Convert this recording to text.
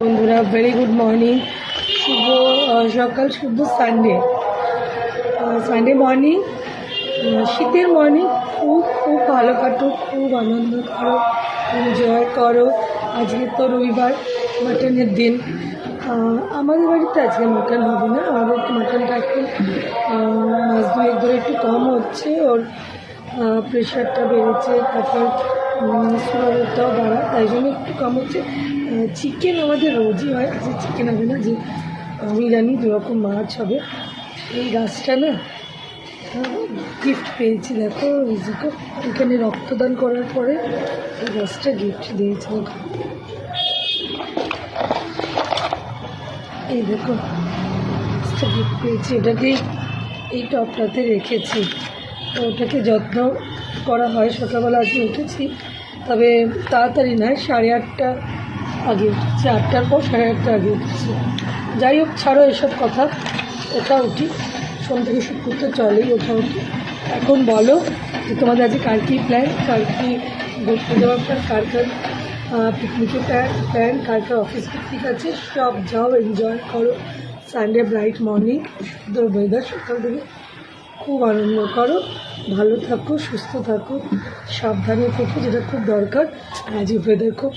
বন্ধুরা very good morning, শুভ সকাল, শুভ Sunday morning, শীতের মর্নিং। খুব ভালো কাটো, খুব আনন্দ করো, এনজয় করো। আজকে তো রবিবার, মাটনের দিন। আমাদের বাড়িতে আজকে মাটন হবে না, আমাদের মাটনটা এখন মাস দুয়েক ধরে একটু কম হচ্ছে। ওর প্রেশারটা বেড়েছে, তারপর সুগারটাও বাড়া, তাই জন্য একটু কম হচ্ছে। চিকেন আমাদের রোজই হয়, আজকে চিকেন হবে না। যে আমি জানি দুরকম মাছ হবে। এই গাছটা না গিফট পেয়েছি, দেখো এখানে রক্তদান করার পরে এই গাছটা গিফট দিয়েছে। এই দেখো গাছটা গিফট পেয়েছি, এটাকে এই টপটাতে রেখেছি। তো ওটাকে যত্ন করা হয়। সকালবেলা আজকে উঠেছি, তবে তাড়াতাড়ি নয়, 8:30 আগে উঠেছি, 8টার পর 8:30 আগে উঠেছি। যাই হোক, ছাড়ো এসব কথা, ওঠা উঠি সোম থেকে শুক্র তো চলেই, ওঠা উঠি। এখন বলো যে তোমাদের আজকে কার কী প্ল্যান, কার কী ঘুরতে যাওয়ার প্ল্যান, কার কার পিকনিকের প্ল্যান, কার কার অফিস পিকনিক আছে, সব যাও, এনজয় করো। সানডে ব্রাইট মর্নিং, সুন্দর ওয়েদার, সকাল থেকে খুব আনন্দ করো, ভালো থাকো, সুস্থ থাকো, সাবধানে থেকো, যেটা খুব দরকার। আজ ওয়েদার খুব